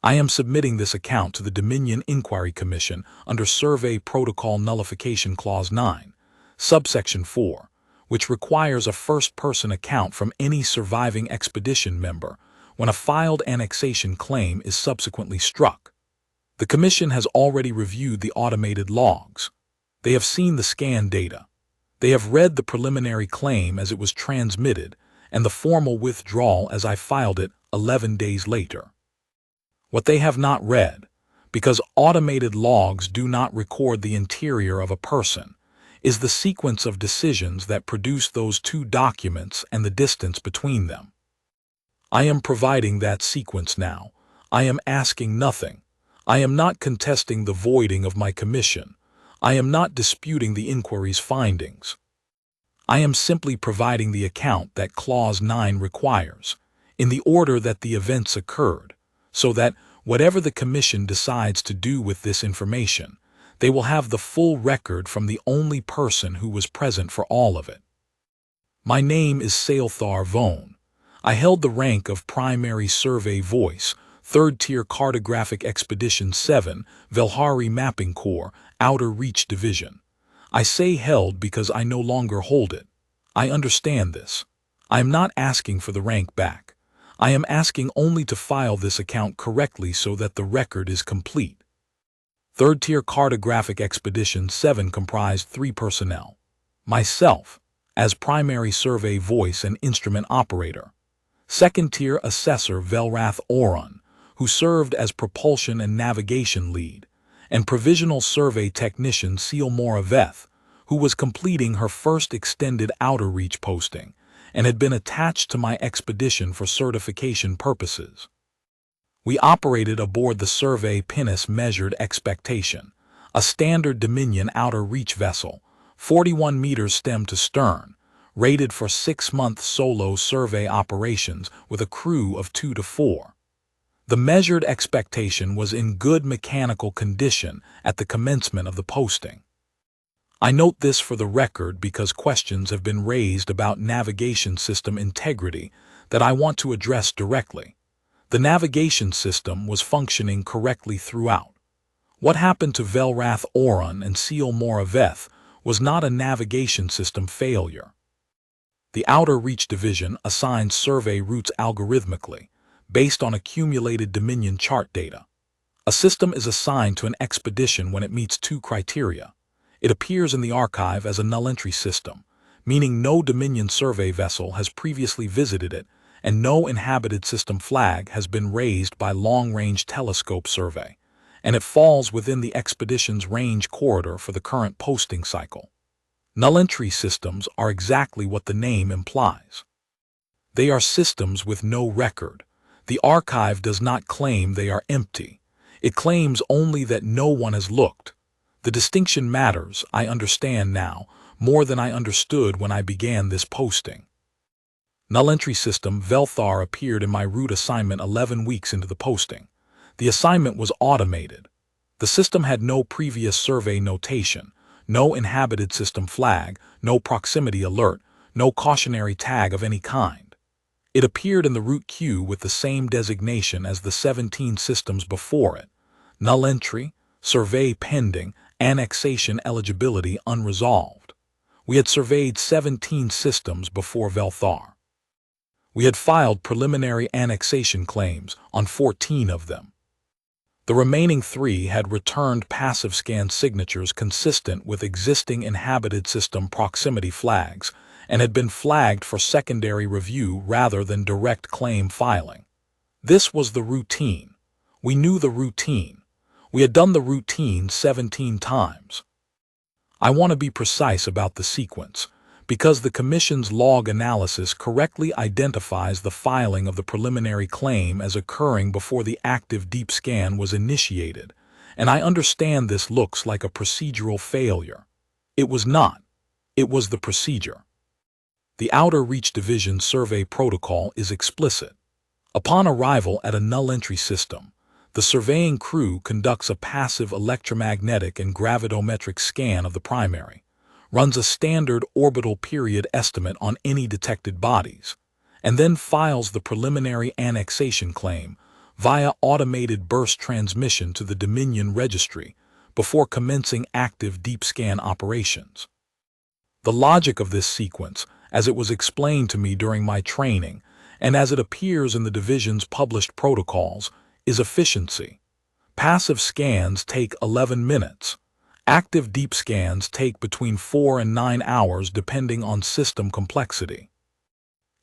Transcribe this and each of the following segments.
I am submitting this account to the Dominion Inquiry Commission under Survey Protocol Nullification Clause 9, subsection 4, which requires a first-person account from any surviving expedition member when a filed annexation claim is subsequently struck. The Commission has already reviewed the automated logs. They have seen the scan data. They have read the preliminary claim as it was transmitted and the formal withdrawal as I filed it 11 days later. What they have not read, because automated logs do not record the interior of a person, is the sequence of decisions that produce those two documents and the distance between them. I am providing that sequence now. I am asking nothing. I am not contesting the voiding of my commission. I am not disputing the inquiry's findings. I am simply providing the account that Clause 9 requires, in the order that the events occurred, so that whatever the Commission decides to do with this information, they will have the full record from the only person who was present for all of it. My name is Sailthar Vone. I held the rank of Primary Survey Voice, 3rd Tier Cartographic Expedition 7, Velhari Mapping Corps, Outer Reach Division. I say held because I no longer hold it. I understand this. I am not asking for the rank back. I am asking only to file this account correctly so that the record is complete. 3rd Tier Cartographic Expedition 7 comprised 3 personnel. Myself, as Primary Survey Voice and Instrument Operator. 2nd Tier Assessor Velrath Oron, who served as Propulsion and Navigation Lead, and Provisional Survey Technician Seal Moraveth, who was completing her first extended outer reach posting and had been attached to my expedition for certification purposes. We operated aboard the Survey Pinnace Measured Expectation, a standard Dominion outer reach vessel, 41 meters stem to stern, rated for 6-month solo survey operations with a crew of 2 to 4. The measured expectation was in good mechanical condition at the commencement of the posting. I note this for the record because questions have been raised about navigation system integrity that I want to address directly. The navigation system was functioning correctly throughout. What happened to Velrath Oron and Seal Moraveth was not a navigation system failure. The Outer Reach Division assigns survey routes algorithmically, based on accumulated Dominion chart data. A system is assigned to an expedition when it meets 2 criteria. It appears in the archive as a null entry system, meaning no Dominion survey vessel has previously visited it and no inhabited system flag has been raised by long-range telescope survey, and it falls within the expedition's range corridor for the current posting cycle. Null entry systems are exactly what the name implies. They are systems with no record. The archive does not claim they are empty. It claims only that no one has looked. The distinction matters, I understand now, more than I understood when I began this posting. Null entry system Velthar appeared in my route assignment 11 weeks into the posting. The assignment was automated. The system had no previous survey notation, no inhabited system flag, no proximity alert, no cautionary tag of any kind. It appeared in the route queue with the same designation as the 17 systems before it. Null entry, survey pending, annexation eligibility unresolved. We had surveyed 17 systems before Velthar. We had filed preliminary annexation claims on 14 of them. The remaining 3 had returned passive scan signatures consistent with existing inhabited system proximity flags and had been flagged for secondary review rather than direct claim filing. This was the routine. We knew the routine. We had done the routine 17 times. I want to be precise about the sequence, because the Commission's log analysis correctly identifies the filing of the preliminary claim as occurring before the active deep scan was initiated, and I understand this looks like a procedural failure. It was not. It was the procedure. The Outer Reach Division survey protocol is explicit. Upon arrival at a null entry system, the surveying crew conducts a passive electromagnetic and gravidometric scan of the primary, runs a standard orbital period estimate on any detected bodies, and then files the preliminary annexation claim, via automated burst transmission to the Dominion Registry before commencing active deep scan operations. The logic of this sequence, as it was explained to me during my training, and as it appears in the division's published protocols, is efficiency. Passive scans take 11 minutes. Active deep scans take between 4 and 9 hours depending on system complexity.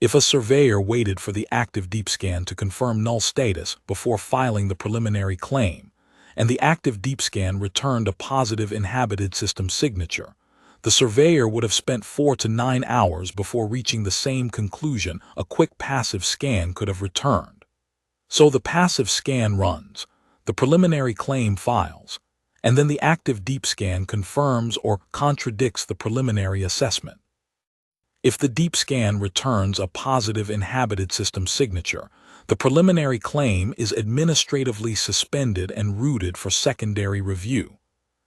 If a surveyor waited for the active deep scan to confirm null status before filing the preliminary claim, and the active deep scan returned a positive inhabited system signature, the surveyor would have spent 4 to 9 hours before reaching the same conclusion a quick passive scan could have returned. So the passive scan runs, the preliminary claim files, and then the active deep scan confirms or contradicts the preliminary assessment. If the deep scan returns a positive inhabited system signature, the preliminary claim is administratively suspended and routed for secondary review.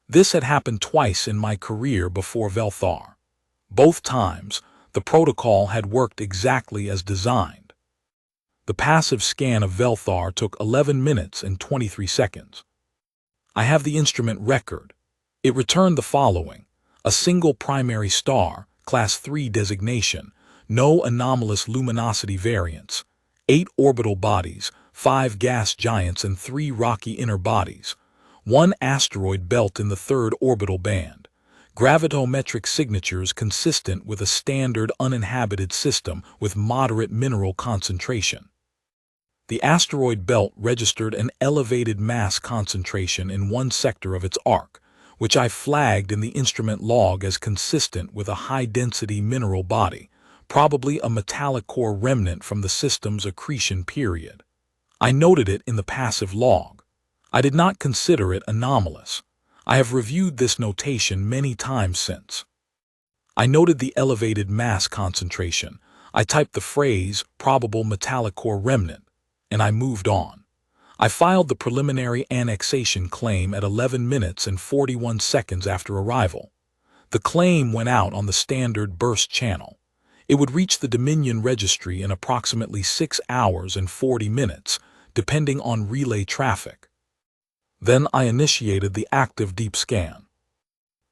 This had happened twice in my career before Velthar. Both times, the protocol had worked exactly as designed. The passive scan of Velthar took 11 minutes and 23 seconds. I have the instrument record. It returned the following: a single primary star, Class 3 designation, no anomalous luminosity variants, 8 orbital bodies, 5 gas giants and 3 rocky inner bodies, 1 asteroid belt in the third orbital band, gravitometric signatures consistent with a standard uninhabited system with moderate mineral concentration. The asteroid belt registered an elevated mass concentration in one sector of its arc, which I flagged in the instrument log as consistent with a high-density mineral body, probably a metallic core remnant from the system's accretion period. I noted it in the passive log. I did not consider it anomalous. I have reviewed this notation many times since. I noted the elevated mass concentration. I typed the phrase, probable metallic core remnant, and I moved on. I filed the preliminary annexation claim at 11 minutes and 41 seconds after arrival. The claim went out on the standard burst channel. It would reach the Dominion Registry in approximately 6 hours and 40 minutes, depending on relay traffic. Then I initiated the active deep scan.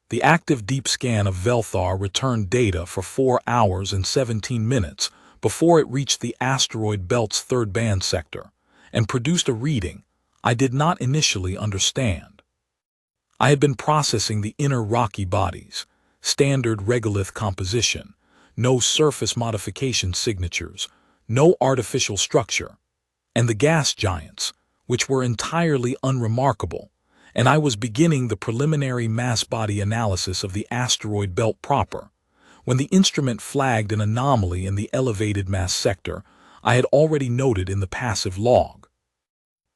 The active deep scan of Velthar returned data for 4 hours and 17 minutes before it reached the asteroid belt's third band sector, and produced a reading I did not initially understand. I had been processing the inner rocky bodies, standard regolith composition, no surface modification signatures, no artificial structure, and the gas giants, which were entirely unremarkable, and I was beginning the preliminary mass body analysis of the asteroid belt proper, when the instrument flagged an anomaly in the elevated mass sector I had already noted in the passive log.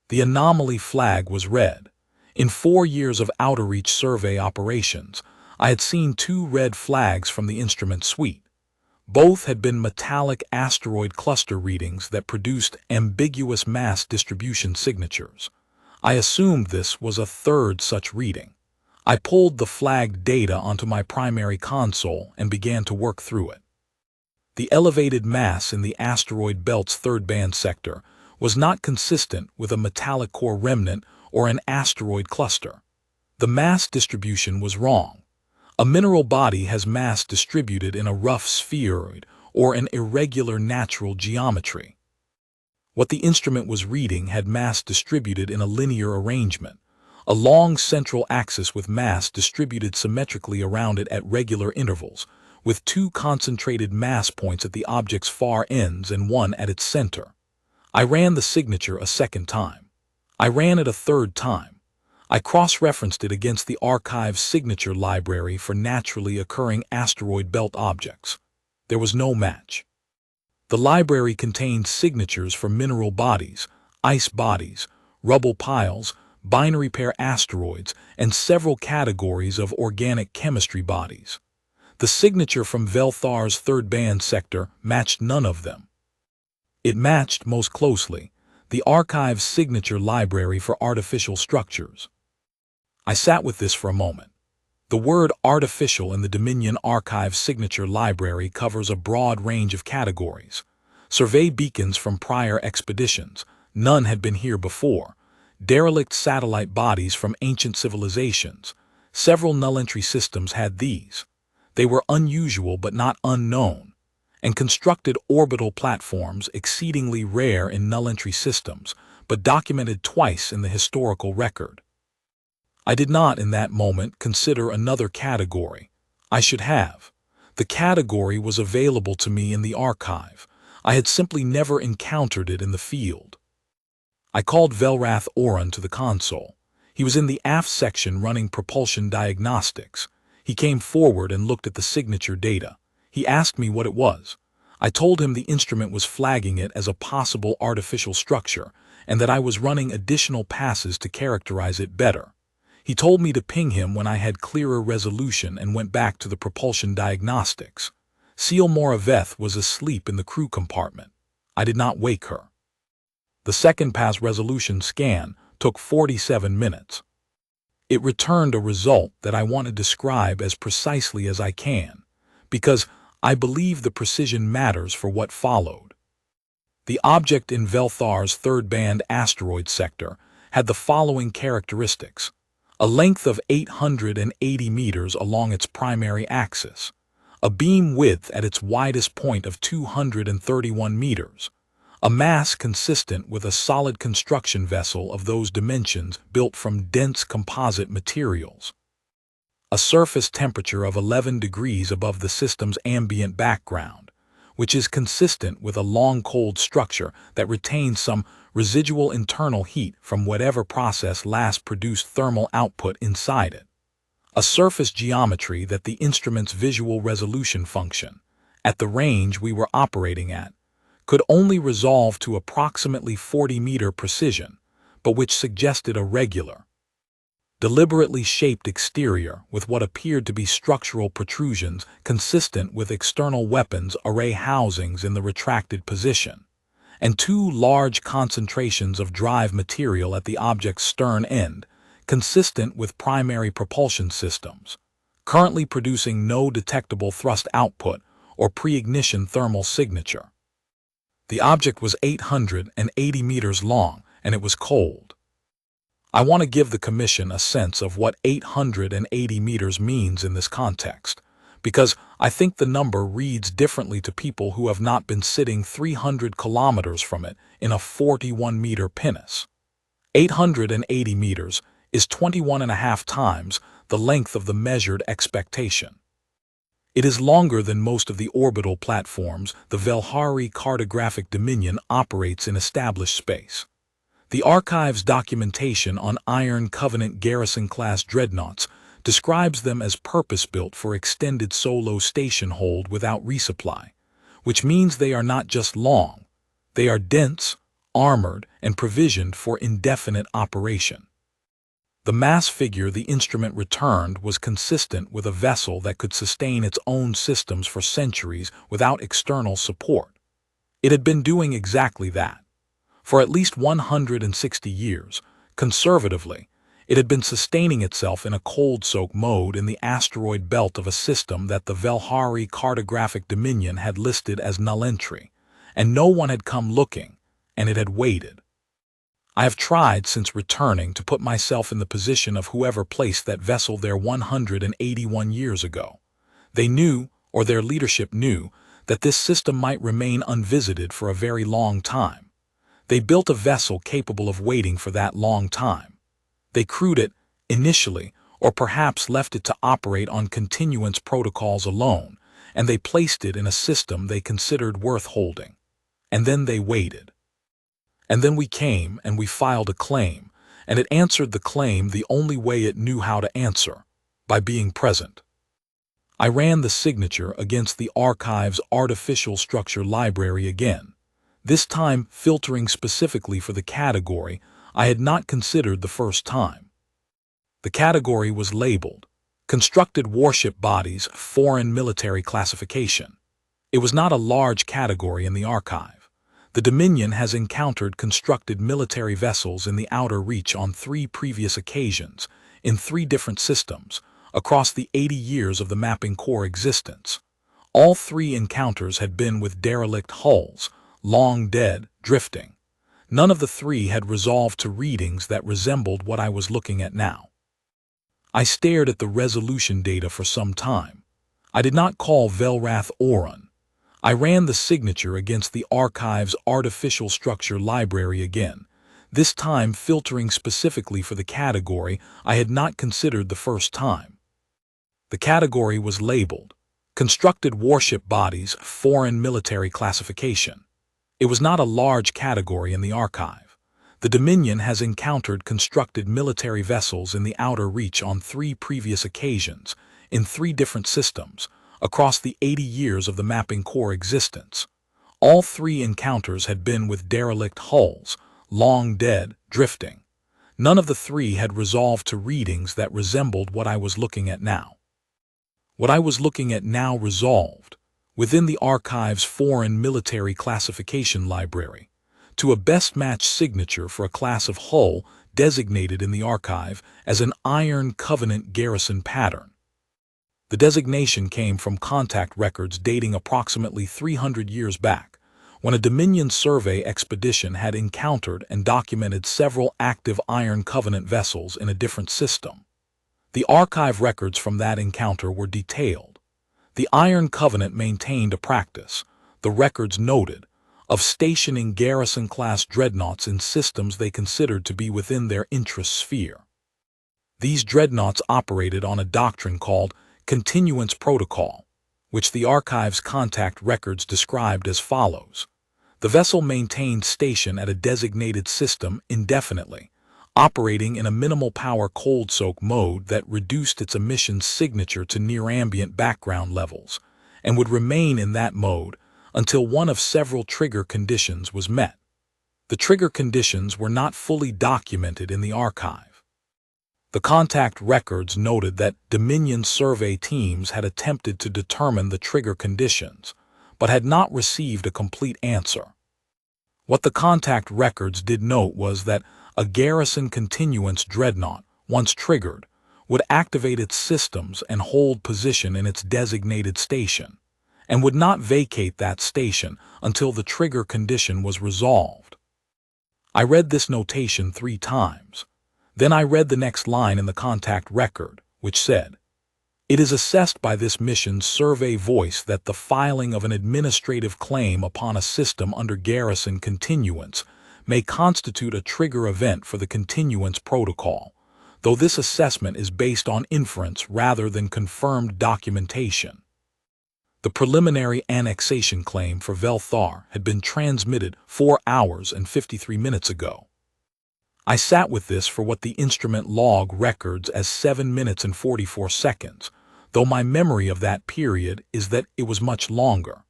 The anomaly flag was red. In 4 years of outer-reach survey operations, I had seen 2 red flags from the instrument suite. Both had been metallic asteroid cluster readings that produced ambiguous mass distribution signatures. I assumed this was a third such reading. I pulled the flagged data onto my primary console and began to work through it. The elevated mass in the asteroid belt's third band sector was not consistent with a metallic core remnant or an asteroid cluster. The mass distribution was wrong. A mineral body has mass distributed in a rough spheroid or an irregular natural geometry. What the instrument was reading had mass distributed in a linear arrangement, a long central axis with mass distributed symmetrically around it at regular intervals, with 2 concentrated mass points at the object's far ends and 1 at its center. I ran the signature a second time. I ran it a third time. I cross-referenced it against the archive's signature library for naturally occurring asteroid belt objects. There was no match. The library contained signatures for mineral bodies, ice bodies, rubble piles, binary pair asteroids, and several categories of organic chemistry bodies. The signature from Velthar's third band sector matched none of them. It matched most closely the archive's signature library for artificial structures. I sat with this for a moment. The word artificial in the Dominion Archive signature library covers a broad range of categories: survey beacons from prior expeditions, None had been here before. Derelict satellite bodies from ancient civilizations. Several null-entry systems had these. They were unusual but not unknown, and constructed orbital platforms exceedingly rare in null-entry systems, but documented twice in the historical record. I did not, in that moment, consider another category. I should have. The category was available to me in the archive. I had simply never encountered it in the field. I called Velrath Oren to the console. He was in the aft section running propulsion diagnostics. He came forward and looked at the signature data. He asked me what it was. I told him the instrument was flagging it as a possible artificial structure, and that I was running additional passes to characterize it better. He told me to ping him when I had clearer resolution and went back to the propulsion diagnostics. Seal Moraveth was asleep in the crew compartment. I did not wake her. The second pass resolution scan took 47 minutes. It returned a result that I want to describe as precisely as I can, because I believe the precision matters for what followed. The object in Velthar's third-band asteroid sector had the following characteristics: a length of 880 meters along its primary axis, a beam width at its widest point of 231 meters, a mass consistent with a solid construction vessel of those dimensions built from dense composite materials, a surface temperature of 11 degrees above the system's ambient background, which is consistent with a long cold structure that retains some residual internal heat from whatever process last produced thermal output inside it, a surface geometry that the instrument's visual resolution function, at the range we were operating at, could only resolve to approximately 40-meter precision, but which suggested a regular, deliberately shaped exterior with what appeared to be structural protrusions consistent with external weapons array housings in the retracted position, and two large concentrations of drive material at the object's stern end, consistent with primary propulsion systems, currently producing no detectable thrust output or pre-ignition thermal signature. The object was 880 meters long, and it was cold. I want to give the Commission a sense of what 880 meters means in this context, because I think the number reads differently to people who have not been sitting 300 kilometers from it in a 41-meter pinnace. 880 meters is 21.5 times the length of the measured expectation. It is longer than most of the orbital platforms the Velhari Cartographic Dominion operates in established space. The Archive's documentation on Iron Covenant Garrison-class dreadnoughts describes them as purpose-built for extended solo station hold without resupply, which means they are not just long, they are dense, armored, and provisioned for indefinite operation. The mass figure the instrument returned was consistent with a vessel that could sustain its own systems for centuries without external support. It had been doing exactly that. For at least 160 years, conservatively, it had been sustaining itself in a cold-soak mode in the asteroid belt of a system that the Velhari Cartographic Dominion had listed as null entry, and no one had come looking, and it had waited. I have tried since returning to put myself in the position of whoever placed that vessel there 181 years ago. They knew, or their leadership knew, that this system might remain unvisited for a very long time. They built a vessel capable of waiting for that long time. They crewed it, initially, or perhaps left it to operate on continuance protocols alone, and they placed it in a system they considered worth holding. And then they waited. And then we came and we filed a claim, and it answered the claim the only way it knew how to answer, by being present. I ran the signature against the Archive's artificial structure library again, this time filtering specifically for the category I had not considered the first time. The category was labeled Constructed Warship Bodies Foreign Military Classification. It was not a large category in the archive. The Dominion has encountered constructed military vessels in the outer reach on 3 previous occasions, in 3 different systems, across the 80 years of the Mapping Corps existence. All 3 encounters had been with derelict hulls, long dead, drifting. None of the three had resolved to readings that resembled what I was looking at now. I stared at the resolution data for some time. I did not call Velrath Oren. I ran the signature against the archive's artificial structure library again, this time filtering specifically for the category I had not considered the first time. The category was labeled Constructed Warship Bodies, Foreign Military Classification. It was not a large category in the archive. The Dominion has encountered constructed military vessels in the outer reach on 3 previous occasions, in 3 different systems, across the 80 years of the Mapping Corps' existence. All 3 encounters had been with derelict hulls, long dead, drifting. None of the 3 had resolved to readings that resembled what I was looking at now. What I was looking at now resolved, within the archive's Foreign Military Classification Library, to a best-match signature for a class of hull designated in the archive as an Iron Covenant garrison pattern. The designation came from contact records dating approximately 300 years back, when a Dominion survey expedition had encountered and documented several active Iron Covenant vessels in a different system. The archive records from that encounter were detailed. The Iron Covenant maintained a practice, the records noted, of stationing garrison-class dreadnoughts in systems they considered to be within their interest sphere. These dreadnoughts operated on a doctrine called Continuance Protocol, which the archive's contact records described as follows. The vessel maintained station at a designated system indefinitely, operating in a minimal power cold soak mode that reduced its emissions signature to near ambient background levels, and would remain in that mode until one of several trigger conditions was met. The trigger conditions were not fully documented in the archive. The contact records noted that Dominion survey teams had attempted to determine the trigger conditions, but had not received a complete answer. What the contact records did note was that a garrison continuance dreadnought, once triggered, would activate its systems and hold position in its designated station, and would not vacate that station until the trigger condition was resolved. I read this notation 3 times. Then I read the next line in the contact record, which said, "It is assessed by this mission's survey voice that the filing of an administrative claim upon a system under garrison continuance may constitute a trigger event for the continuance protocol, though this assessment is based on inference rather than confirmed documentation." The preliminary annexation claim for Velthar had been transmitted 4 hours and 53 minutes ago. I sat with this for what the instrument log records as 7 minutes and 44 seconds, though my memory of that period is that it was much longer.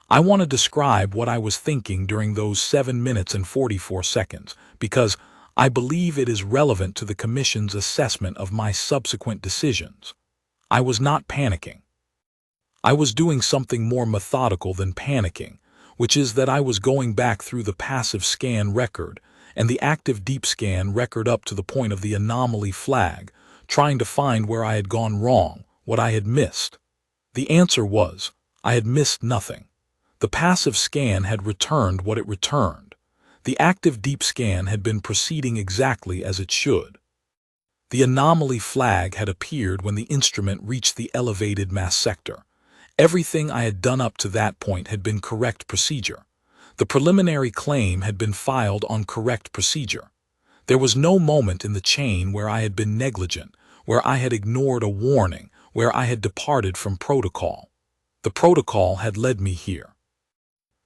I want to describe what I was thinking during those 7 minutes and 44 seconds, because I believe it is relevant to the Commission's assessment of my subsequent decisions. I was not panicking. I was doing something more methodical than panicking, which is that I was going back through the passive scan record and the active deep scan record up to the point of the anomaly flag, trying to find where I had gone wrong, what I had missed. The answer was, I had missed nothing. The passive scan had returned what it returned. The active deep scan had been proceeding exactly as it should. The anomaly flag had appeared when the instrument reached the elevated mass sector. Everything I had done up to that point had been correct procedure. The preliminary claim had been filed on correct procedure. There was no moment in the chain where I had been negligent, where I had ignored a warning, where I had departed from protocol. The protocol had led me here.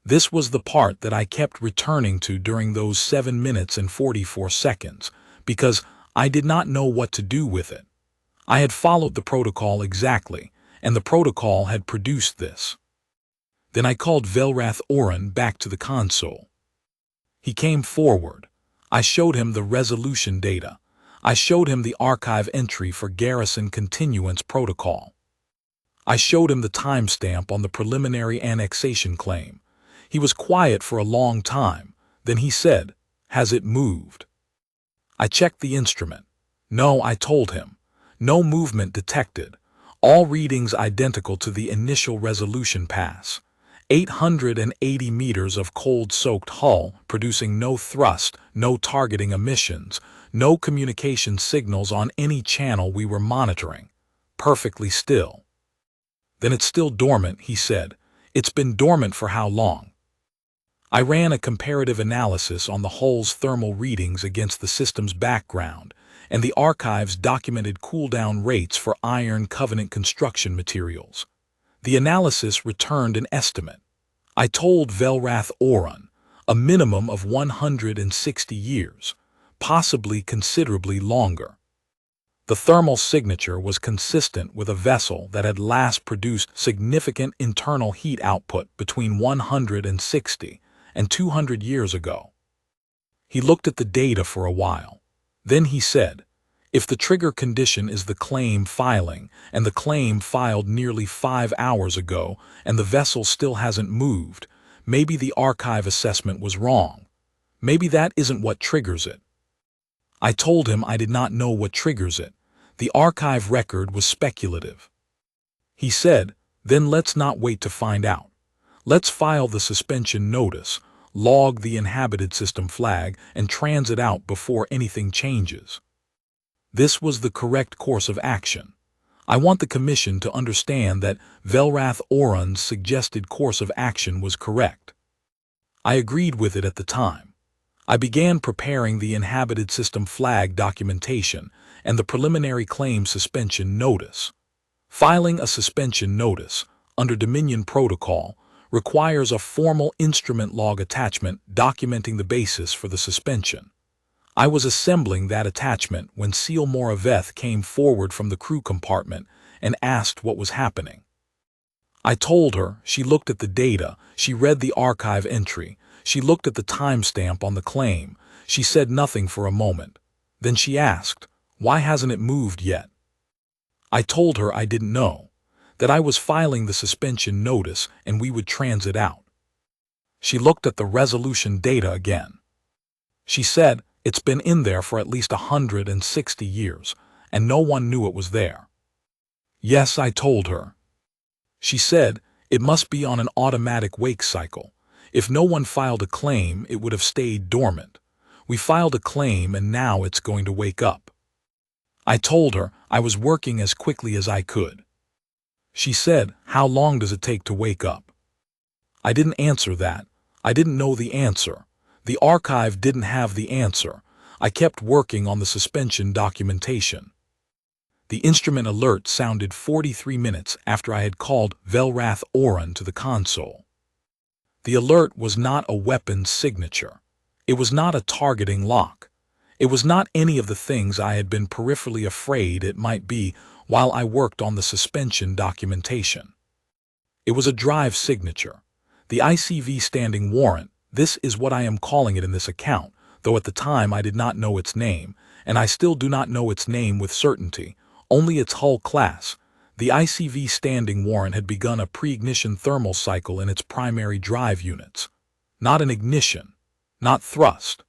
This was the part that I kept returning to during those 7 minutes and 44 seconds, because I did not know what to do with it. I had followed the protocol exactly, and the protocol had produced this. Then I called Velrath Oren back to the console. He came forward. I showed him the resolution data. I showed him the archive entry for garrison continuance protocol. I showed him the timestamp on the preliminary annexation claim. He was quiet for a long time. Then he said, "Has it moved?" I checked the instrument. No, I told him. No movement detected. All readings identical to the initial resolution pass. 880 meters of cold-soaked hull, producing no thrust, no targeting emissions, no communication signals on any channel we were monitoring. Perfectly still. Then it's still dormant, he said. It's been dormant for how long? I ran a comparative analysis on the hull's thermal readings against the system's background, and the archives documented cool-down rates for iron covenant construction materials. The analysis returned an estimate. I told Velrath Oran, a minimum of 160 years, possibly considerably longer. The thermal signature was consistent with a vessel that had last produced significant internal heat output between 160 and 200 years ago. He looked at the data for a while. Then he said, if the trigger condition is the claim filing, and the claim filed nearly 5 hours ago, and the vessel still hasn't moved, maybe the archive assessment was wrong. Maybe that isn't what triggers it. I told him I did not know what triggers it. The archive record was speculative. He said, then let's not wait to find out. Let's file the suspension notice, log the inhabited system flag, and transit out before anything changes. This was the correct course of action. I want the Commission to understand that Velrath Oran's suggested course of action was correct. I agreed with it at the time. I began preparing the inhabited system flag documentation and the preliminary claim suspension notice. Filing a suspension notice under Dominion Protocol requires a formal instrument log attachment documenting the basis for the suspension. I was assembling that attachment when Seal Moraveth came forward from the crew compartment and asked what was happening. I told her, she looked at the data, she read the archive entry, she looked at the timestamp on the claim, she said nothing for a moment. Then she asked, why hasn't it moved yet? I told her I didn't know, that I was filing the suspension notice and we would transit out. She looked at the resolution data again. She said, it's been in there for at least 160 years, and no one knew it was there. Yes, I told her. She said, it must be on an automatic wake cycle. If no one filed a claim, it would have stayed dormant. We filed a claim and now it's going to wake up. I told her I was working as quickly as I could. She said, how long does it take to wake up? I didn't answer that. I didn't know the answer. The archive didn't have the answer. I kept working on the suspension documentation. The instrument alert sounded 43 minutes after I had called Velrath Oran to the console. The alert was not a weapons signature. It was not a targeting lock. It was not any of the things I had been peripherally afraid it might be while I worked on the suspension documentation. It was a drive signature. The ICV standing warrant, this is what I am calling it in this account, though at the time I did not know its name, and I still do not know its name with certainty, only its hull class. The ICV standing warrant had begun a pre-ignition thermal cycle in its primary drive units. Not an ignition, not thrust.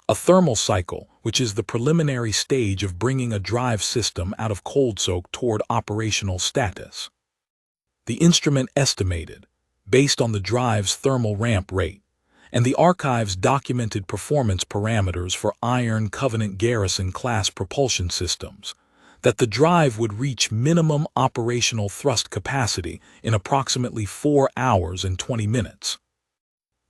A thermal cycle, which is the preliminary stage of bringing a drive system out of cold soak toward operational status. The instrument estimated, based on the drive's thermal ramp rate, and the archive's documented performance parameters for Iron Covenant Garrison-class propulsion systems, that the drive would reach minimum operational thrust capacity in approximately 4 hours and 20 minutes.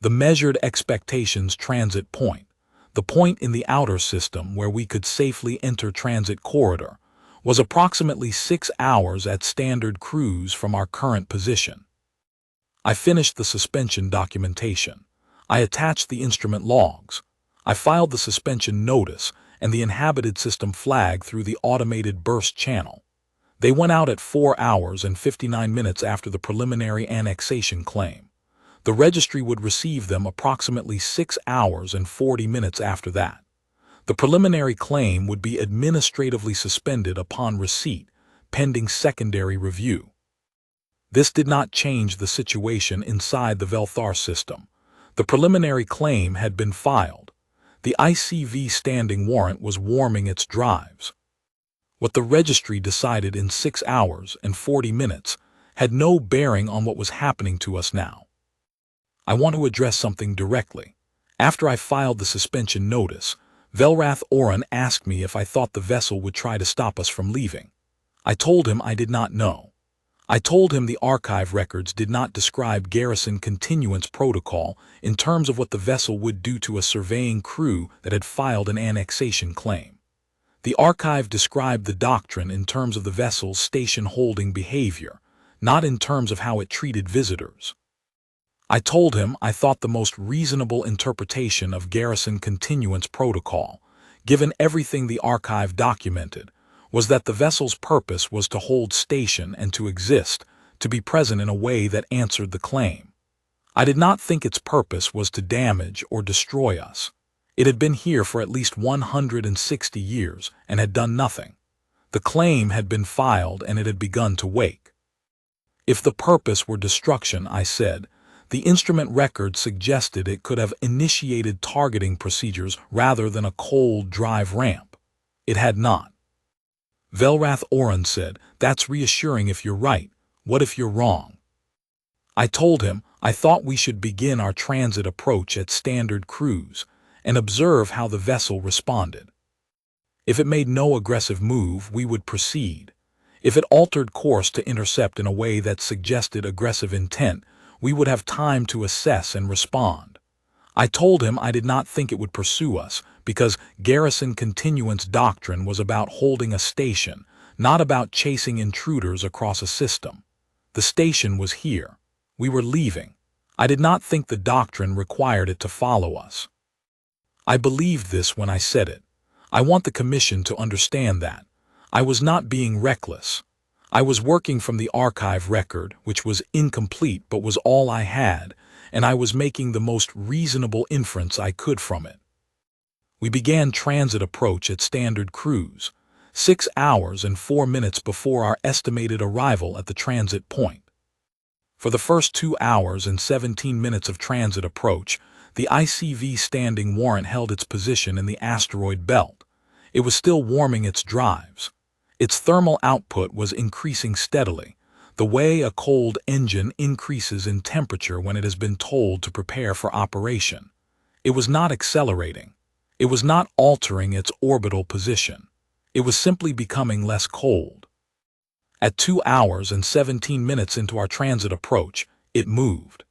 The measured expectations transit point, the point in the outer system where we could safely enter transit corridor, was approximately 6 hours at standard cruise from our current position. I finished the suspension documentation. I attached the instrument logs. I filed the suspension notice and the inhabited system flag through the automated burst channel. They went out at 4 hours and 59 minutes after the preliminary annexation claim. The registry would receive them approximately 6 hours and 40 minutes after that. The preliminary claim would be administratively suspended upon receipt, pending secondary review. This did not change the situation inside the Velthar system. The preliminary claim had been filed. The ICV standing warrant was warming its drives. What the registry decided in 6 hours and 40 minutes had no bearing on what was happening to us now. I want to address something directly. After I filed the suspension notice, Velrath Oren asked me if I thought the vessel would try to stop us from leaving. I told him I did not know. I told him the archive records did not describe garrison continuance protocol in terms of what the vessel would do to a surveying crew that had filed an annexation claim. The archive described the doctrine in terms of the vessel's station-holding behavior, not in terms of how it treated visitors. I told him I thought the most reasonable interpretation of garrison continuance protocol, given everything the archive documented, was that the vessel's purpose was to hold station and to exist, to be present in a way that answered the claim. I did not think its purpose was to damage or destroy us. It had been here for at least 160 years and had done nothing. The claim had been filed and it had begun to wake. If the purpose were destruction, I said, the instrument record suggested it could have initiated targeting procedures rather than a cold drive ramp. It had not. Velrath Oren said, "That's reassuring if you're right. What if you're wrong?" I told him I thought we should begin our transit approach at standard cruise and observe how the vessel responded. If it made no aggressive move, we would proceed. If it altered course to intercept in a way that suggested aggressive intent, we would have time to assess and respond. I told him I did not think it would pursue us because garrison continuance doctrine was about holding a station, not about chasing intruders across a system. The station was here. We were leaving. I did not think the doctrine required it to follow us. I believed this when I said it. I want the Commission to understand that. I was not being reckless. I was working from the archive record, which was incomplete but was all I had, and I was making the most reasonable inference I could from it. We began transit approach at standard cruise, 6 hours and 4 minutes before our estimated arrival at the transit point. For the first 2 hours and 17 minutes of transit approach, the ICV standing warrant held its position in the asteroid belt. It was still warming its drives. Its thermal output was increasing steadily, the way a cold engine increases in temperature when it has been told to prepare for operation. It was not accelerating. It was not altering its orbital position. It was simply becoming less cold. At 2 hours and 17 minutes into our transit approach, it moved.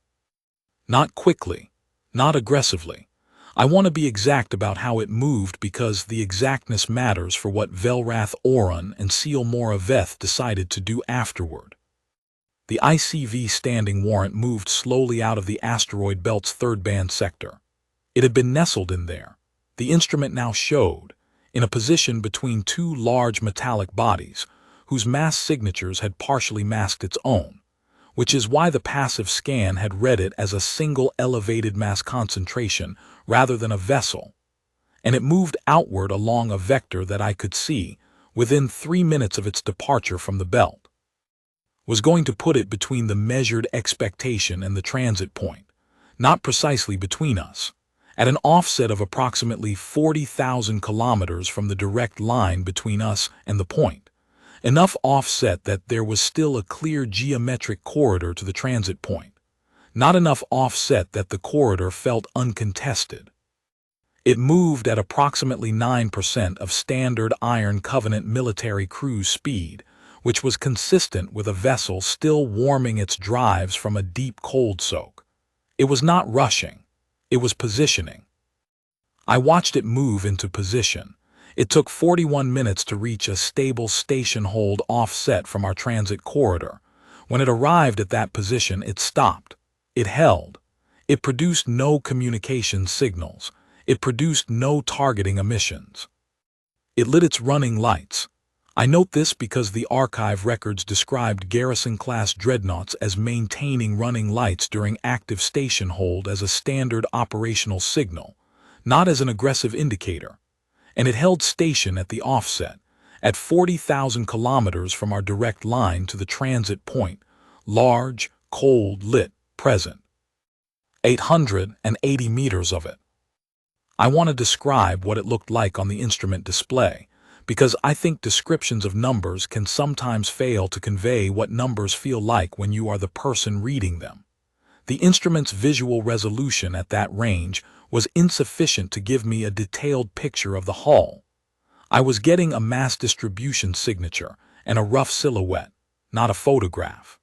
Not quickly, not aggressively. I want to be exact about how it moved because the exactness matters for what Velrath Oren and Seal Moraveth decided to do afterward. The ICV standing warrant moved slowly out of the asteroid belt's third band sector. It had been nestled in there. The instrument now showed, in a position between two large metallic bodies, whose mass signatures had partially masked its own, which is why the passive scan had read it as a single elevated mass concentration rather than a vessel, and it moved outward along a vector that I could see, within 3 minutes of its departure from the belt. Was going to put it between the measured expectation and the transit point, not precisely between us, at an offset of approximately 40,000 kilometers from the direct line between us and the point, enough offset that there was still a clear geometric corridor to the transit point, not enough offset that the corridor felt uncontested. It moved at approximately 9% of standard Iron Covenant military cruise speed, which was consistent with a vessel still warming its drives from a deep cold soak. It was not rushing. It was positioning. I watched it move into position. It took 41 minutes to reach a stable station hold offset from our transit corridor. When it arrived at that position, it stopped. It held. It produced no communication signals. It produced no targeting emissions. It lit its running lights. I note this because the archive records described Garrison-class dreadnoughts as maintaining running lights during active station hold as a standard operational signal, not as an aggressive indicator. And it held station at the offset, at 40,000 kilometers from our direct line to the transit point, large, cold, lit, present. 880 meters of it. I want to describe what it looked like on the instrument display, because I think descriptions of numbers can sometimes fail to convey what numbers feel like when you are the person reading them. The instrument's visual resolution at that range was insufficient to give me a detailed picture of the hull. I was getting a mass distribution signature and a rough silhouette, not a photograph.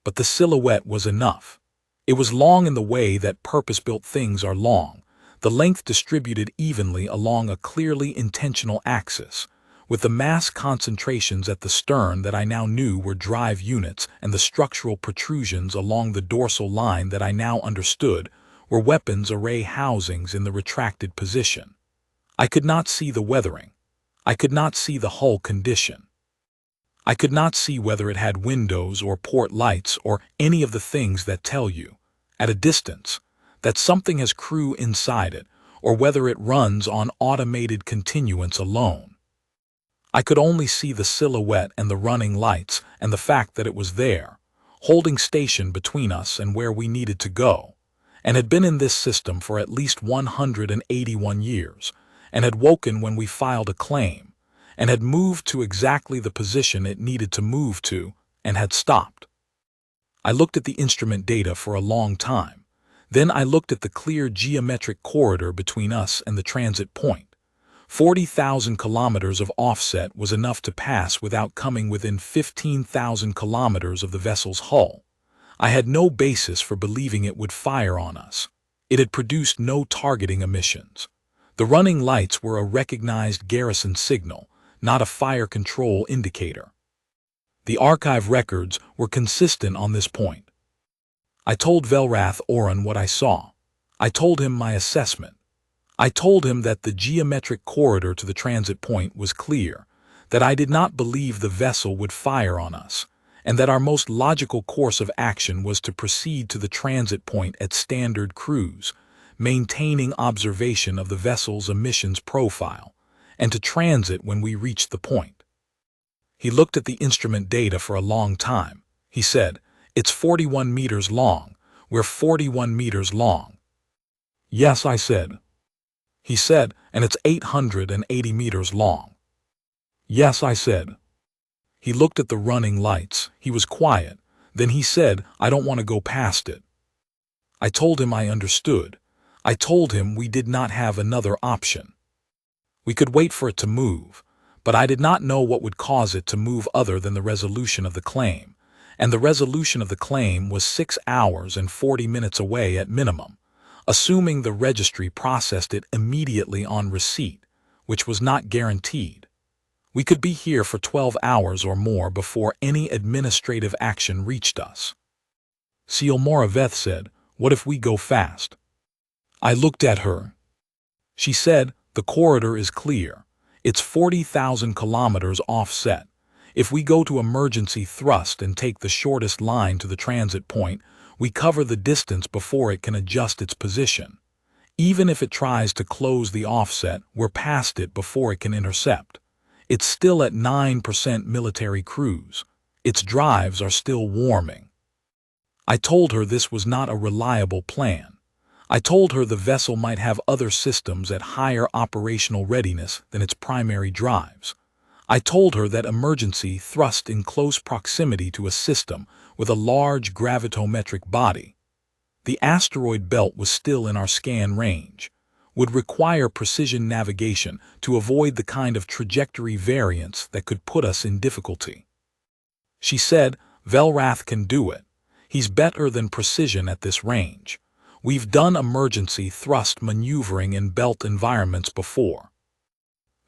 But the silhouette was enough. It was long in the way that purpose-built things are long, the length distributed evenly along a clearly intentional axis, with the mass concentrations at the stern that I now knew were drive units and the structural protrusions along the dorsal line that I now understood were weapons array housings in the retracted position. I could not see the weathering. I could not see the hull condition. I could not see whether it had windows or port lights or any of the things that tell you, at a distance, that something has crew inside it, or whether it runs on automated continuance alone. I could only see the silhouette and the running lights and the fact that it was there, holding station between us and where we needed to go, and had been in this system for at least 181 years, and had woken when we filed a claim, and had moved to exactly the position it needed to move to, and had stopped. I looked at the instrument data for a long time. Then I looked at the clear geometric corridor between us and the transit point. 40,000 kilometers of offset was enough to pass without coming within 15,000 kilometers of the vessel's hull. I had no basis for believing it would fire on us. It had produced no targeting emissions. The running lights were a recognized garrison signal, not a fire control indicator. The archive records were consistent on this point. I told Velrath Oren what I saw. I told him my assessment. I told him that the geometric corridor to the transit point was clear, that I did not believe the vessel would fire on us, and that our most logical course of action was to proceed to the transit point at standard cruise, maintaining observation of the vessel's emissions profile, and to transit when we reached the point. He looked at the instrument data for a long time. He said, "It's 41 meters long. We're 41 meters long." "Yes," I said. He said, "And it's 880 meters long." "Yes," I said. He looked at the running lights. He was quiet. Then he said, "I don't want to go past it." I told him I understood. I told him we did not have another option. We could wait for it to move, but I did not know what would cause it to move other than the resolution of the claim, and the resolution of the claim was 6 hours and 40 minutes away at minimum, assuming the registry processed it immediately on receipt, which was not guaranteed. We could be here for 12 hours or more before any administrative action reached us. Seal Moraveth said, "What if we go fast?" I looked at her. She said, "The corridor is clear. It's 40,000 kilometers offset. If we go to emergency thrust and take the shortest line to the transit point, we cover the distance before it can adjust its position. Even if it tries to close the offset, we're past it before it can intercept. It's still at 9% military cruise. Its drives are still warming." I told her this was not a reliable plan. I told her the vessel might have other systems at higher operational readiness than its primary drives. I told her that emergency thrust in close proximity to a system with a large gravitometric body. The asteroid belt was still in our scan range, would require precision navigation to avoid the kind of trajectory variance that could put us in difficulty. She said, "Velrath can do it. He's better than precision at this range. We've done emergency thrust maneuvering in belt environments before."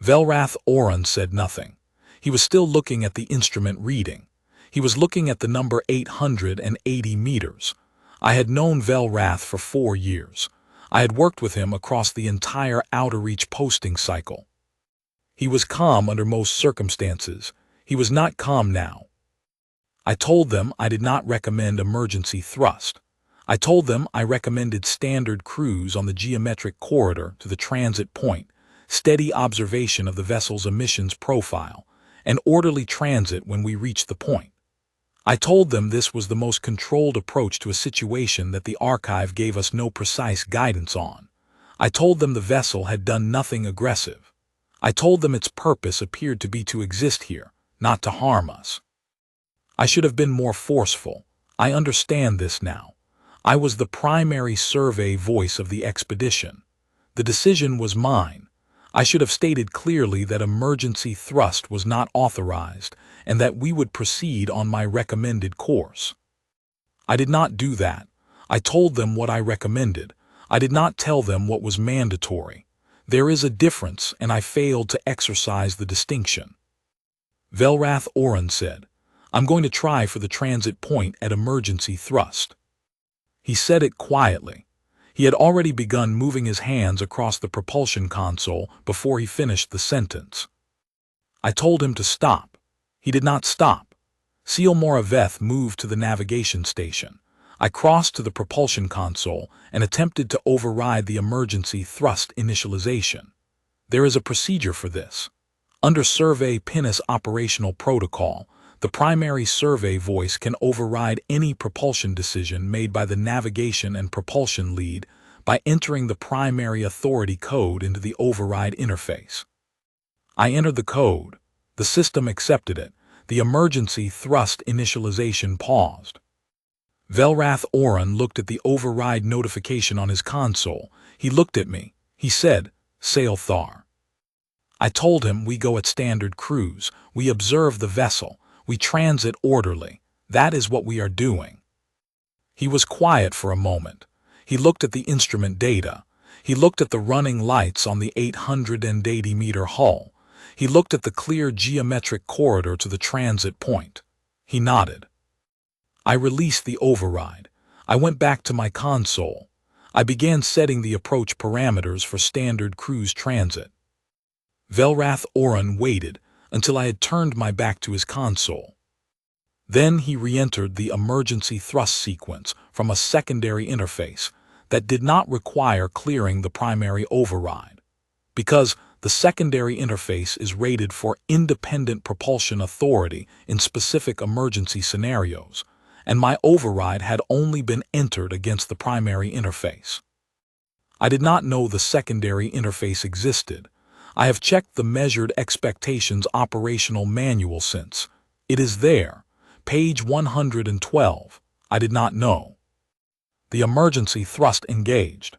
Velrath Oren said nothing. He was still looking at the instrument reading. He was looking at the number 880 meters. I had known Velrath for 4 years. I had worked with him across the entire Outer Reach posting cycle. He was calm under most circumstances. He was not calm now. I told them I did not recommend emergency thrust. I told them I recommended standard cruise on the geometric corridor to the transit point, steady observation of the vessel's emissions profile, and orderly transit when we reached the point. I told them this was the most controlled approach to a situation that the archive gave us no precise guidance on. I told them the vessel had done nothing aggressive. I told them its purpose appeared to be to exist here, not to harm us. I should have been more forceful. I understand this now. I was the primary survey voice of the expedition. The decision was mine. I should have stated clearly that emergency thrust was not authorized and that we would proceed on my recommended course. I did not do that. I told them what I recommended. I did not tell them what was mandatory. There is a difference, and I failed to exercise the distinction. Velrath Oren said, "I'm going to try for the transit point at emergency thrust." He said it quietly. He had already begun moving his hands across the propulsion console before he finished the sentence. I told him to stop. He did not stop. Seal Moraveth moved to the navigation station. I crossed to the propulsion console and attempted to override the emergency thrust initialization. There is a procedure for this. Under Survey Pinnace operational protocol, the primary survey voice can override any propulsion decision made by the navigation and propulsion lead by entering the primary authority code into the override interface. I entered the code. The system accepted it. The emergency thrust initialization paused. Velrath Oren looked at the override notification on his console. He looked at me. He said, "Sail Thar." I told him we go at standard cruise. We observe the vessel. We transit orderly. That is what we are doing. He was quiet for a moment. He looked at the instrument data. He looked at the running lights on the 880-meter hull. He looked at the clear geometric corridor to the transit point. He nodded. I released the override. I went back to my console. I began setting the approach parameters for standard cruise transit. Velrath Oren waited until I had turned my back to his console. Then he re-entered the emergency thrust sequence from a secondary interface that did not require clearing the primary override, because the secondary interface is rated for independent propulsion authority in specific emergency scenarios, and my override had only been entered against the primary interface. I did not know the secondary interface existed. I have checked the Measured Expectations operational manual since. It is there, page 112. I did not know. The emergency thrust engaged.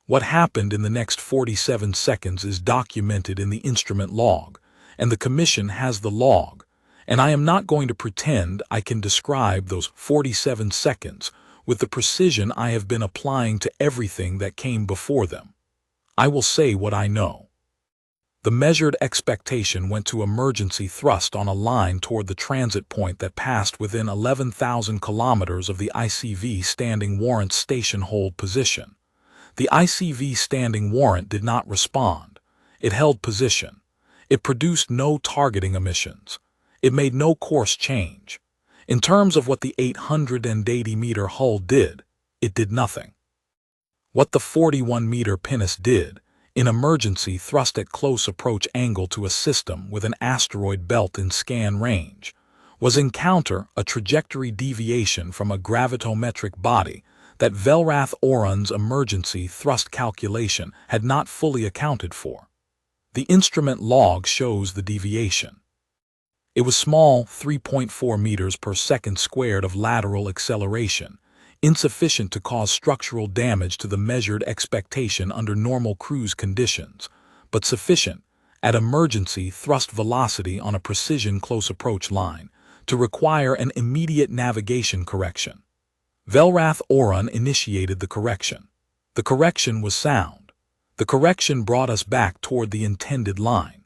What happened in the next 47 seconds is documented in the instrument log, and the Commission has the log, and I am not going to pretend I can describe those 47 seconds with the precision I have been applying to everything that came before them. I will say what I know. The measured expectation went to emergency thrust on a line toward the transit point that passed within 11,000 kilometers of the ICV standing warrant's station hold position. The ICV standing warrant did not respond. It held position. It produced no targeting emissions. It made no course change. In terms of what the 880-meter hull did, it did nothing. What the 41-meter pinnace did, in emergency thrust at close approach angle to a system with an asteroid belt in scan range, was encounter a trajectory deviation from a gravitometric body that Velrath Oren's emergency thrust calculation had not fully accounted for. The instrument log shows the deviation. It was small, 3.4 meters per second squared of lateral acceleration, insufficient to cause structural damage to the measured expectation under normal cruise conditions, but sufficient, at emergency thrust velocity on a precision close approach line, to require an immediate navigation correction. Velrath Oren initiated the correction. The correction was sound. The correction brought us back toward the intended line.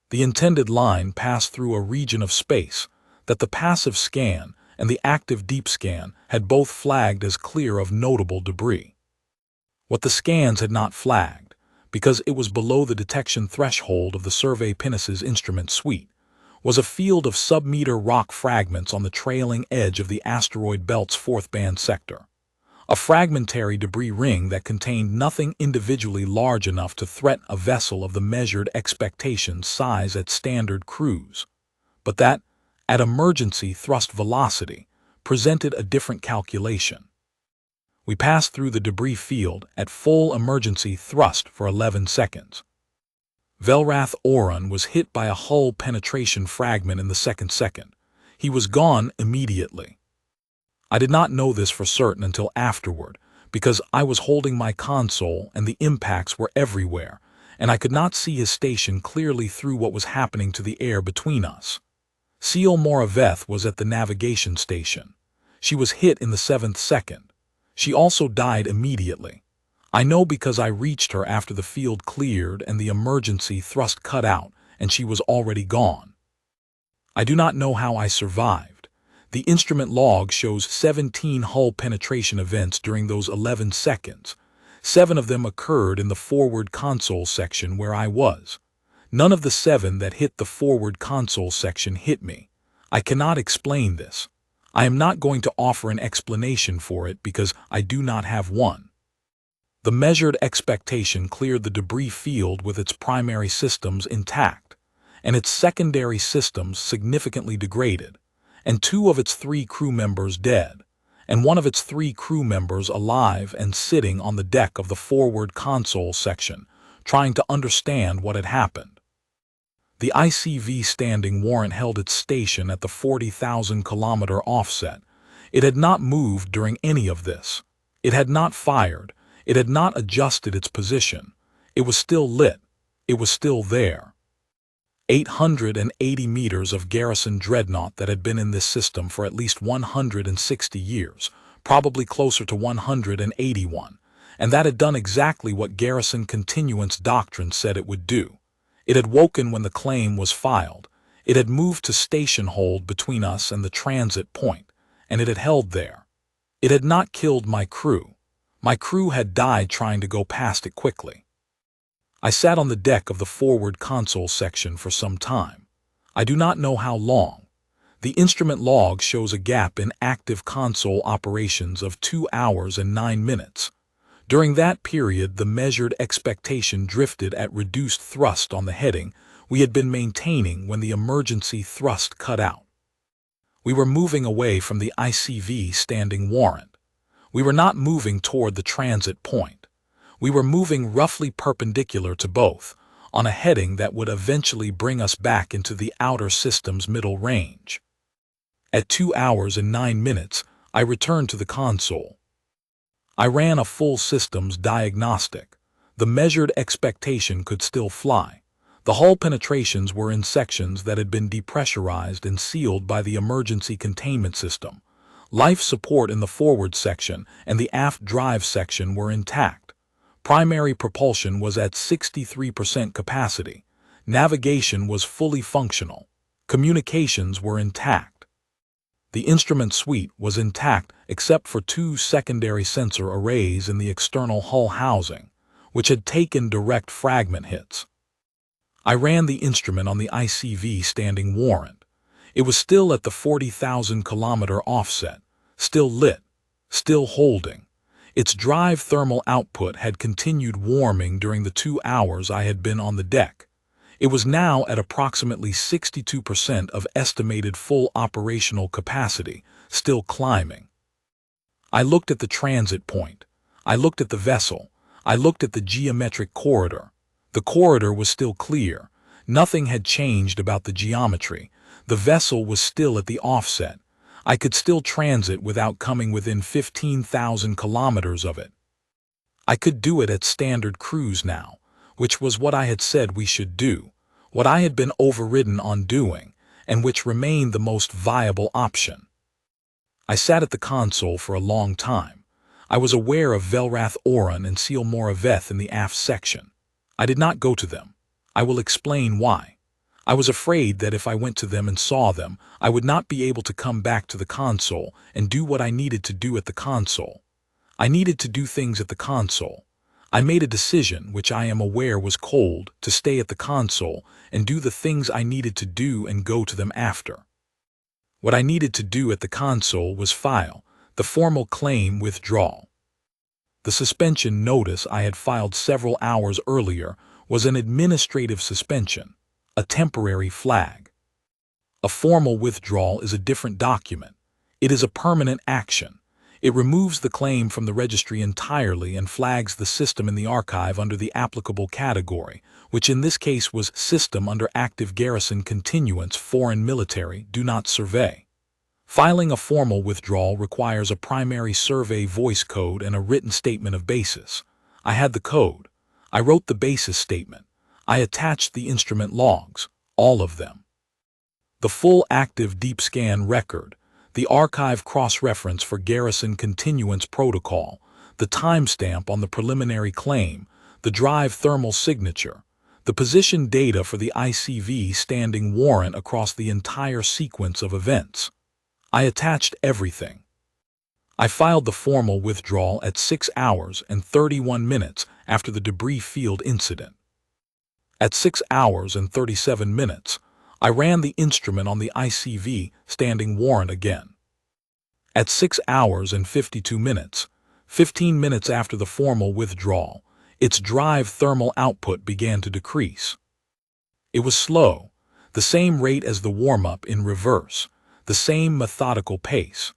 The intended line passed through a region of space that the passive scan and the active deep scan had both flagged as clear of notable debris. What the scans had not flagged, because it was below the detection threshold of the Survey Pinnace's instrument suite, was a field of sub-meter rock fragments on the trailing edge of the asteroid belt's fourth band sector. A fragmentary debris ring that contained nothing individually large enough to threaten a vessel of the measured expectation size at standard cruise, but that, at emergency thrust velocity, presented a different calculation. We passed through the debris field at full emergency thrust for 11 seconds. Velrath Oren was hit by a hull penetration fragment in the second second. He was gone immediately. I did not know this for certain until afterward, because I was holding my console and the impacts were everywhere, and I could not see his station clearly through what was happening to the air between us. Seal Moraveth was at the navigation station. She was hit in the 7th second. She also died immediately. I know because I reached her after the field cleared and the emergency thrust cut out, and she was already gone. I do not know how I survived. The instrument log shows 17 hull penetration events during those 11 seconds. 7 of them occurred in the forward console section where I was. None of the 7 that hit the forward console section hit me. I cannot explain this. I am not going to offer an explanation for it because I do not have one. The measured expectation cleared the debris field with its primary systems intact, and its secondary systems significantly degraded, and 2 of its 3 crew members dead, and 1 of its 3 crew members alive and sitting on the deck of the forward console section, trying to understand what had happened. The ICV Standing Warrant held its station at the 40,000-kilometer offset. It had not moved during any of this. It had not fired. It had not adjusted its position. It was still lit. It was still there. 880 meters of garrison dreadnought that had been in this system for at least 160 years, probably closer to 181, and that had done exactly what garrison continuance doctrine said it would do. It had woken when the claim was filed. It had moved to station hold between us and the transit point, and it had held there. It had not killed my crew. My crew had died trying to go past it quickly. I sat on the deck of the forward console section for some time. I do not know how long. The instrument log shows a gap in active console operations of 2 hours and 9 minutes. During that period, the measured expectation drifted at reduced thrust on the heading we had been maintaining when the emergency thrust cut out. We were moving away from the ICV Standing Warrant. We were not moving toward the transit point. We were moving roughly perpendicular to both, on a heading that would eventually bring us back into the outer system's middle range. At 2 hours and 9 minutes, I returned to the console. I ran a full systems diagnostic. The measured expectation could still fly. The hull penetrations were in sections that had been depressurized and sealed by the emergency containment system. Life support in the forward section and the aft drive section were intact. Primary propulsion was at 63% capacity. Navigation was fully functional. Communications were intact. The instrument suite was intact except for 2 secondary sensor arrays in the external hull housing, which had taken direct fragment hits. I ran the instrument on the ICV Standing Warrant. It was still at the 40,000-kilometer offset, still lit, still holding. Its drive thermal output had continued warming during the 2 hours I had been on the deck. It was now at approximately 62% of estimated full operational capacity, still climbing. I looked at the transit point. I looked at the vessel. I looked at the geometric corridor. The corridor was still clear. Nothing had changed about the geometry. The vessel was still at the offset. I could still transit without coming within 15,000 kilometers of it. I could do it at standard cruise now, which was what I had said we should do, what I had been overridden on doing, and which remained the most viable option. I sat at the console for a long time. I was aware of Velrath Oran and Seal Moraveth in the aft section. I did not go to them. I will explain why. I was afraid that if I went to them and saw them, I would not be able to come back to the console and do what I needed to do at the console. I needed to do things at the console. I made a decision, which I am aware was cold, to stay at the console and do the things I needed to do and go to them after. What I needed to do at the console was file the formal claim withdrawal. The suspension notice I had filed several hours earlier was an administrative suspension, a temporary flag. A formal withdrawal is a different document. It is a permanent action. It removes the claim from the registry entirely and flags the system in the archive under the applicable category, which in this case was System under Active Garrison Continuance Foreign Military Do Not Survey. Filing a formal withdrawal requires a primary survey voice code and a written statement of basis. I had the code. I wrote the basis statement. I attached the instrument logs, all of them. The full active deep scan record, the archive cross-reference for garrison continuance protocol, the timestamp on the preliminary claim, the drive thermal signature, the position data for the ICV standing warrant across the entire sequence of events. I attached everything. I filed the formal withdrawal at 6 hours and 31 minutes after the debris field incident. At 6 hours and 37 minutes, I ran the instrument on the ICV standing warrant again. At 6 hours and 52 minutes, 15 minutes after the formal withdrawal, its drive thermal output began to decrease. It was slow, the same rate as the warm-up in reverse, the same methodical pace.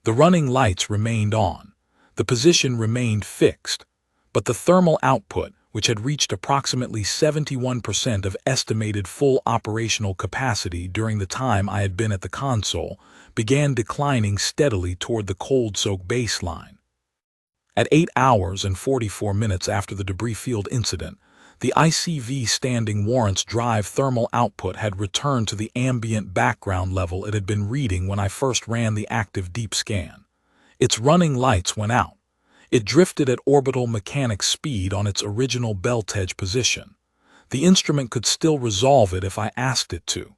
The running lights remained on, the position remained fixed, but the thermal output, which had reached approximately 71% of estimated full operational capacity during the time I had been at the console, began declining steadily toward the cold soak baseline. At 8 hours and 44 minutes after the debris field incident, the ICV standing warrant's drive thermal output had returned to the ambient background level it had been reading when I first ran the active deep scan. Its running lights went out. It drifted at orbital mechanics speed on its original belt edge position. The instrument could still resolve it if I asked it to.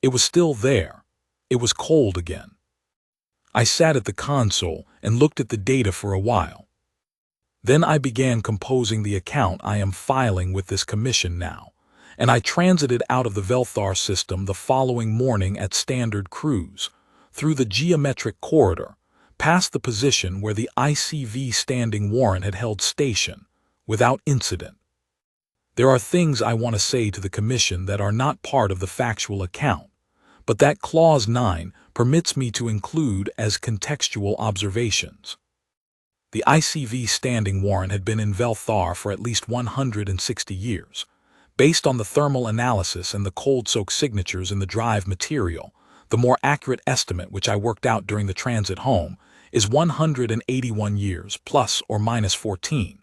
It was still there. It was cold again. I sat at the console and looked at the data for a while. Then I began composing the account I am filing with this commission now, and I transited out of the Velthar system the following morning at standard cruise, through the geometric corridor, past the position where the ICV standing warrant had held station, without incident. There are things I want to say to the Commission that are not part of the factual account, but that Clause 9 permits me to include as contextual observations. The ICV standing warrant had been in Velthar for at least 160 years. Based on the thermal analysis and the cold soak signatures in the drive material, the more accurate estimate which I worked out during the transit home is 181 years plus or minus 14.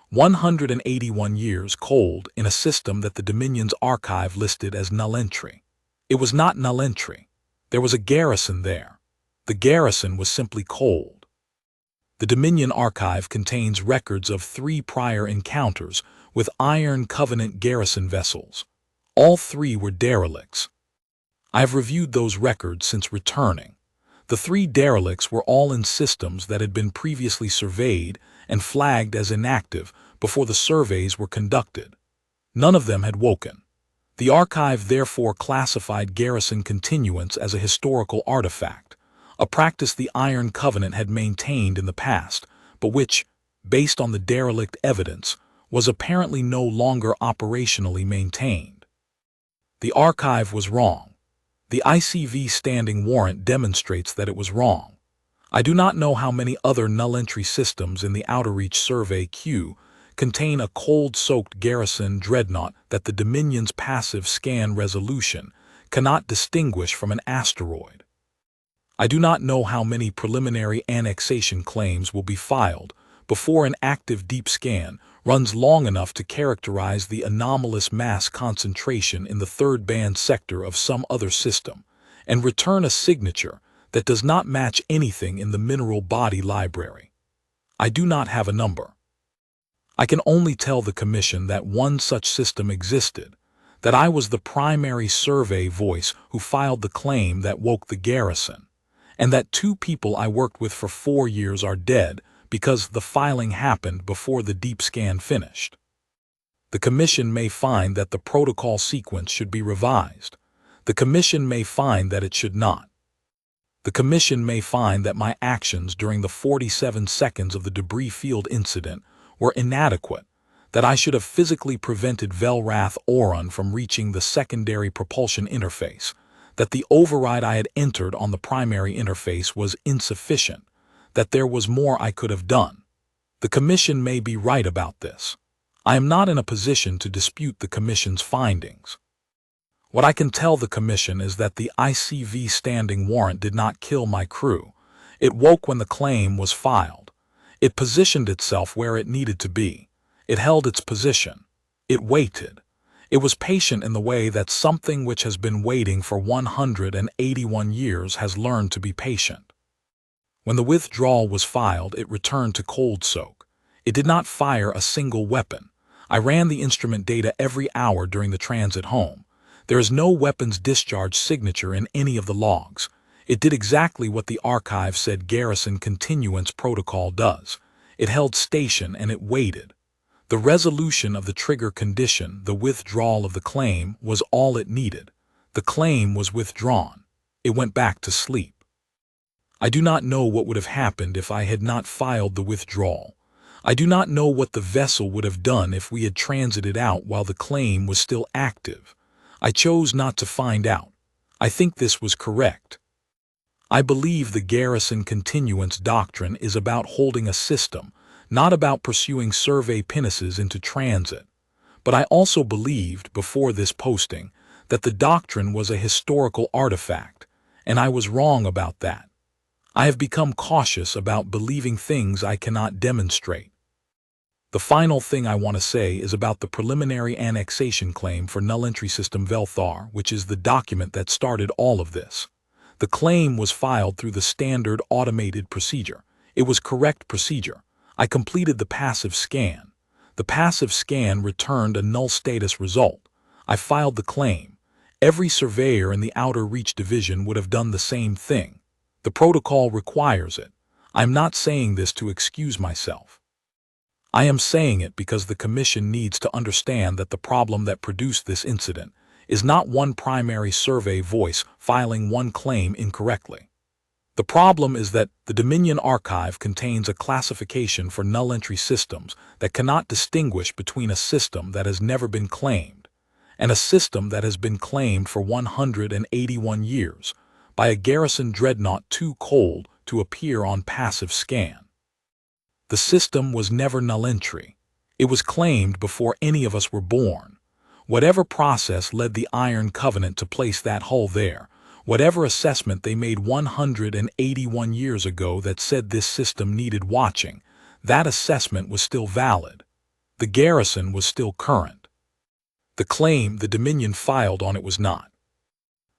181 years cold in a system that the Dominion's archive listed as null entry. It was not null entry. There was a garrison there. The garrison was simply cold. The Dominion archive contains records of 3 prior encounters with Iron Covenant garrison vessels. All 3 were derelicts. I have reviewed those records since returning. The 3 derelicts were all in systems that had been previously surveyed and flagged as inactive before the surveys were conducted. None of them had woken. The archive therefore classified garrison continuance as a historical artifact, a practice the Iron Covenant had maintained in the past, but which, based on the derelict evidence, was apparently no longer operationally maintained. The archive was wrong. The ICV standing warrant demonstrates that it was wrong. I do not know how many other null entry systems in the Outerreach survey queue contain a cold-soaked garrison dreadnought that the Dominion's passive scan resolution cannot distinguish from an asteroid. I do not know how many preliminary annexation claims will be filed before an active deep scan runs long enough to characterize the anomalous mass concentration in the third band sector of some other system and return a signature that does not match anything in the mineral body library. I do not have a number. I can only tell the Commission that one such system existed, that I was the primary survey voice who filed the claim that woke the garrison, and that 2 people I worked with for 4 years are dead because the filing happened before the deep scan finished. The Commission may find that the protocol sequence should be revised. The Commission may find that it should not. The Commission may find that my actions during the 47 seconds of the debris field incident were inadequate, that I should have physically prevented Velrath Oron from reaching the secondary propulsion interface, that the override I had entered on the primary interface was insufficient, that there was more I could have done. The Commission may be right about this. I am not in a position to dispute the Commission's findings. What I can tell the Commission is that the ICV standing warrant did not kill my crew. It woke when the claim was filed. It positioned itself where it needed to be. It held its position. It waited. It was patient in the way that something which has been waiting for 181 years has learned to be patient. When the withdrawal was filed, it returned to cold soak. It did not fire a single weapon. I ran the instrument data every hour during the transit home. There is no weapons discharge signature in any of the logs. It did exactly what the archive said garrison continuance protocol does. It held station and it waited. The resolution of the trigger condition, the withdrawal of the claim, was all it needed. The claim was withdrawn. It went back to sleep. I do not know what would have happened if I had not filed the withdrawal. I do not know what the vessel would have done if we had transited out while the claim was still active. I chose not to find out. I think this was correct. I believe the garrison continuance doctrine is about holding a system, not about pursuing survey pinnaces into transit. But I also believed, before this posting, that the doctrine was a historical artifact, and I was wrong about that. I have become cautious about believing things I cannot demonstrate. The final thing I want to say is about the preliminary annexation claim for null entry system Velthar, which is the document that started all of this. The claim was filed through the standard automated procedure. It was correct procedure. I completed the passive scan. The passive scan returned a null status result. I filed the claim. Every surveyor in the Outer Reach Division would have done the same thing. The protocol requires it. I'm not saying this to excuse myself. I am saying it because the Commission needs to understand that the problem that produced this incident is not one primary survey voice filing one claim incorrectly. The problem is that the Dominion Archive contains a classification for null entry systems that cannot distinguish between a system that has never been claimed and a system that has been claimed for 181 years by a garrison dreadnought too cold to appear on passive scan. The system was never null entry. It was claimed before any of us were born. Whatever process led the Iron Covenant to place that hull there, whatever assessment they made 181 years ago that said this system needed watching, that assessment was still valid. The garrison was still current. The claim the Dominion filed on it was not.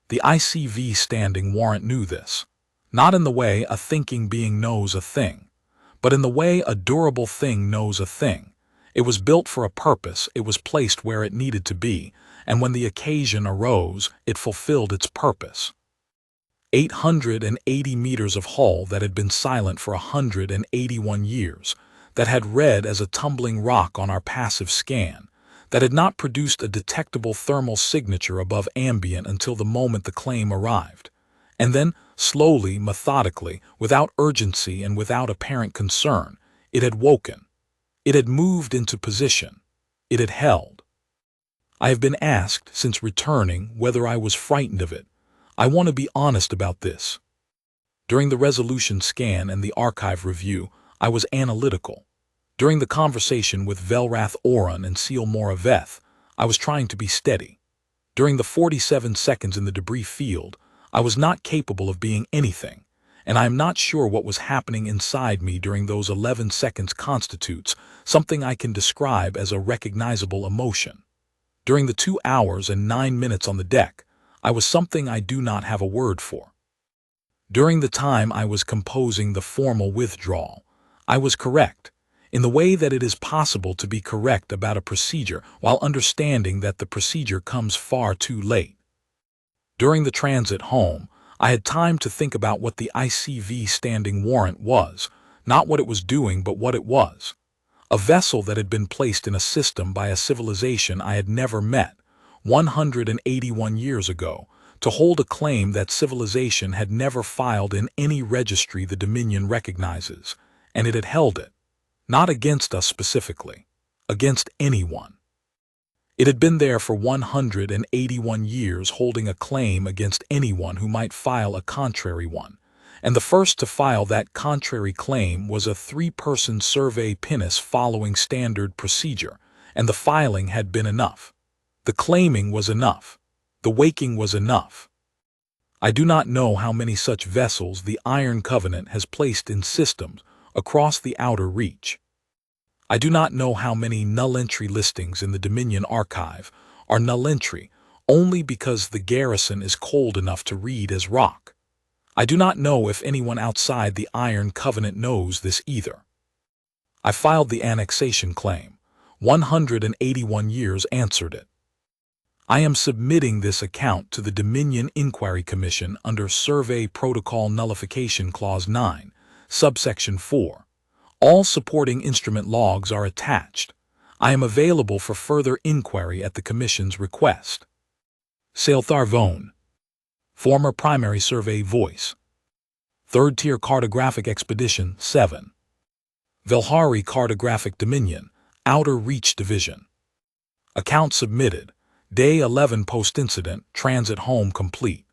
The ICV standing warrant knew this, not in the way a thinking being knows a thing, but in the way a durable thing knows a thing. It was built for a purpose, it was placed where it needed to be, and when the occasion arose, it fulfilled its purpose. 880 meters of hull that had been silent for 181 years, that had read as a tumbling rock on our passive scan, that had not produced a detectable thermal signature above ambient until the moment the claim arrived. And then, slowly, methodically, without urgency and without apparent concern, it had woken. It had moved into position. It had held. I have been asked, since returning, whether I was frightened of it. I want to be honest about this. During the resolution scan and the archive review, I was analytical. During the conversation with Velrath Oran and Seal Moraveth, I was trying to be steady. During the 47 seconds in the debris field, I was not capable of being anything, and I am not sure what was happening inside me during those 11 seconds constitutes something I can describe as a recognizable emotion. During the 2 hours and 9 minutes on the deck, I was something I do not have a word for. During the time I was composing the formal withdrawal, I was correct, in the way that it is possible to be correct about a procedure while understanding that the procedure comes far too late. During the transit home, I had time to think about what the ICV standing warrant was, not what it was doing but what it was. A vessel that had been placed in a system by a civilization I had never met, 181 years ago, to hold a claim that civilization had never filed in any registry the Dominion recognizes, and it had held it, not against us specifically, against anyone. It had been there for 181 years holding a claim against anyone who might file a contrary one, and the first to file that contrary claim was a 3-person survey pinnace following standard procedure, and the filing had been enough. The claiming was enough. The waking was enough. I do not know how many such vessels the Iron Covenant has placed in systems across the outer reach. I do not know how many null entry listings in the Dominion archive are null entry only because the garrison is cold enough to read as rock. I do not know if anyone outside the Iron Covenant knows this either. I filed the annexation claim. 181 years answered it. I am submitting this account to the Dominion Inquiry Commission under Survey Protocol Nullification Clause 9, subsection 4. All supporting instrument logs are attached. I am available for further inquiry at the Commission's request. Sailthar Vone, former Primary Survey Voice. 3rd Tier Cartographic Expedition 7. Velhari Cartographic Dominion, Outer Reach Division. Account submitted. Day 11 post-incident, transit home complete.